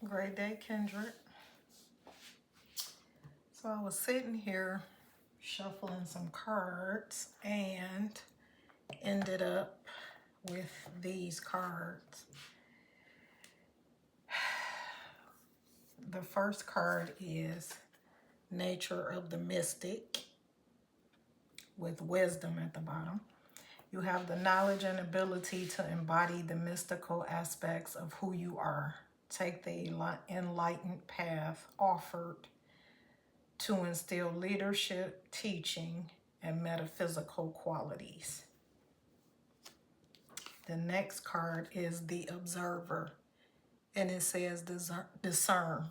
Great day, Kendrick. So I was sitting here shuffling some cards and ended up with these cards. The first card is Nature of the Mystic with wisdom at the bottom. You have the knowledge and ability to embody the mystical aspects of who you are. Take the enlightened path offered to instill leadership, teaching, and metaphysical qualities. The next card is the Observer, and it says discern.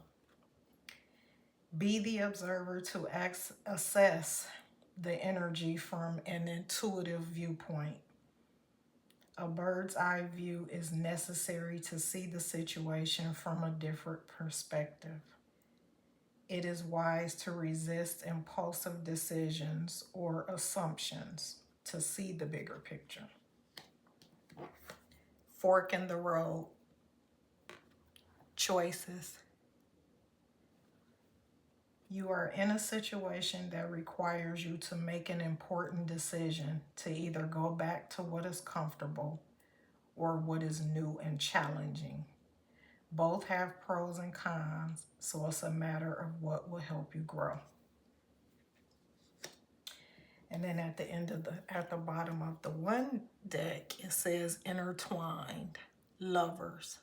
Be the observer to assess the energy from an intuitive viewpoint. A bird's eye view is necessary to see the situation from a different perspective. It is wise to resist impulsive decisions or assumptions to see the bigger picture. Fork in the road. Choices. You are in a situation that requires you to make an important decision to either go back to what is comfortable or what is new and challenging. Both have pros and cons, so it's a matter of what will help you grow. And then at the bottom of the one deck, it says intertwined, lovers.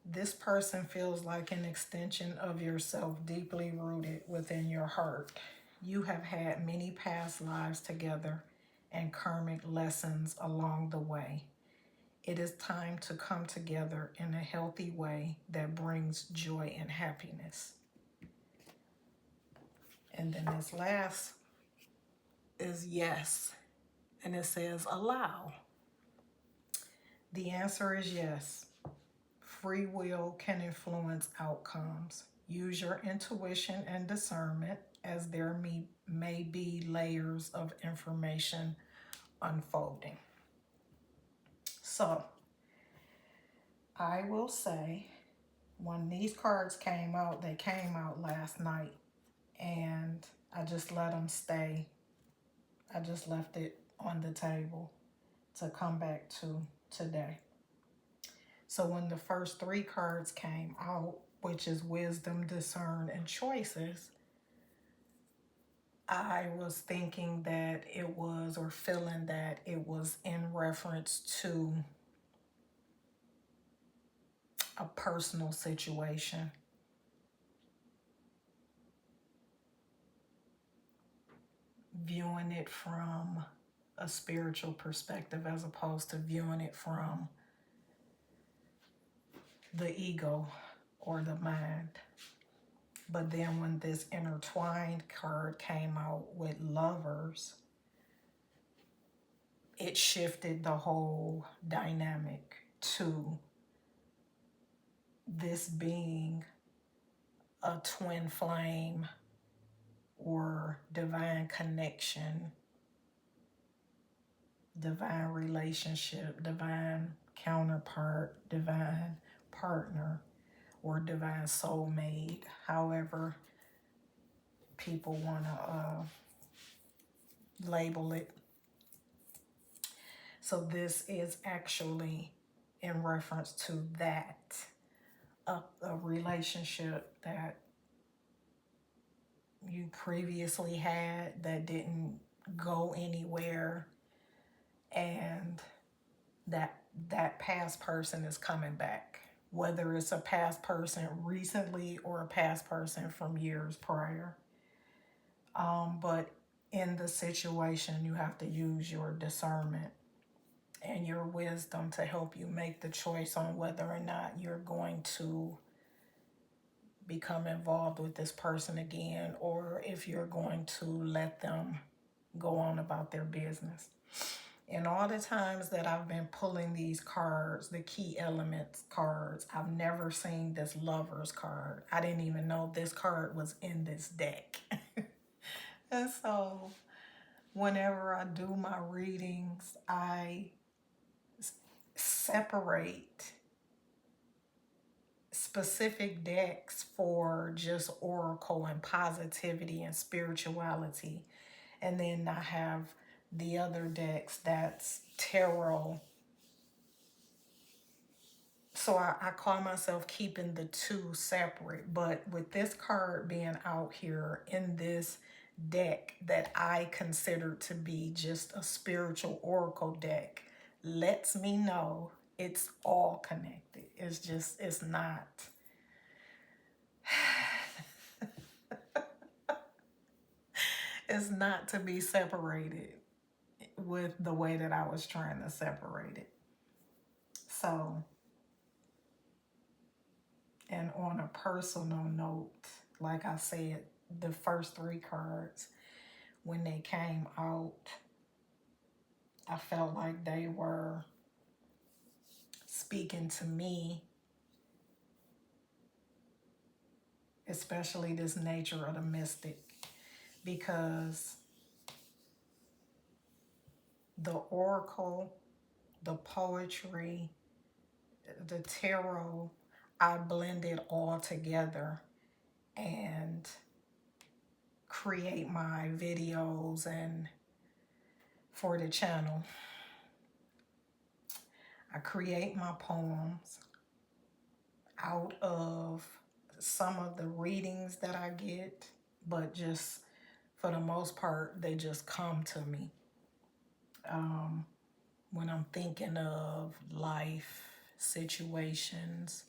This person feels like an extension of yourself, deeply rooted within your heart. You have had many past lives together and karmic lessons along the way. It is time to come together in a healthy way that brings joy and happiness. And then this last is yes, and it says allow. The answer is yes. Free will can influence outcomes. Use your intuition and discernment as there may be layers of information unfolding. So, I will say, when these cards came out, they came out last night, and I just let them stay. I just left it on the table to come back to today. So when the first three cards came out, which is wisdom, discern, and choices, I was thinking that it was, or feeling that it was in reference to a personal situation. Viewing it from a spiritual perspective as opposed to viewing it from the ego or the mind. But then when this intertwined card came out with lovers, it shifted the whole dynamic to this being a twin flame or divine connection, divine relationship, divine counterpart, divine partner, or divine soulmate, however people want to label it. So this is actually in reference to that, a relationship that you previously had that didn't go anywhere, and that past person is coming back, whether it's a past person recently or a past person from years prior. But in the situation, you have to use your discernment and your wisdom to help you make the choice on whether or not you're going to become involved with this person again, or if you're going to let them go on about their business. And all the times that I've been pulling these cards, the key elements cards, I've never seen this lovers card. I didn't even know this card was in this deck. And so whenever I do my readings, I separate specific decks for just oracle and positivity and spirituality. And then I have the other decks that's tarot. So I call myself keeping the two separate. But with this card being out here in this deck that I consider to be just a spiritual oracle deck, lets me know it's all connected. It's just, it's not. It's not to be separated with the way that I was trying to separate it. So, and on a personal note, like I said, the first three cards, when they came out, I felt like they were speaking to me, especially this nature of the mystic, because the oracle, the poetry, the tarot, I blended all together and create my videos and for the channel. I create my poems out of some of the readings that I get, but just for the most part, they just come to me. When I'm thinking of life, situations,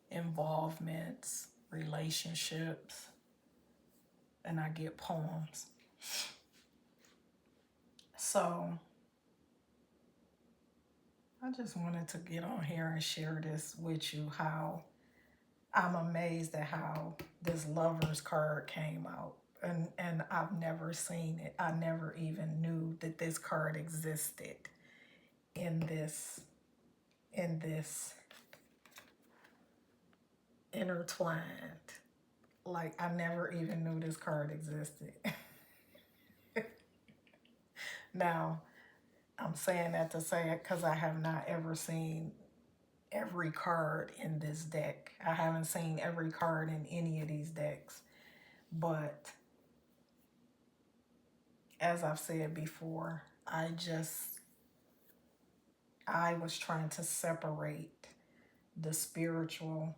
involvements, relationships, and I get poems. So I just wanted to get on here and share this with you, how I'm amazed at how this Lovers card came out. And I've never seen it. I never even knew that this card existed in this intertwined. Like, I never even knew this card existed. Now, I'm saying that to say it because I have not ever seen every card in this deck. I haven't seen every card in any of these decks. But as I've said before, I was trying to separate the spiritual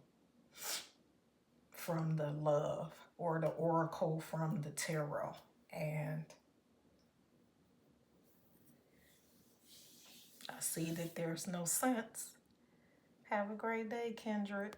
from the love, or the oracle from the tarot. And I see that there's no sense. Have a great day, Kendrick.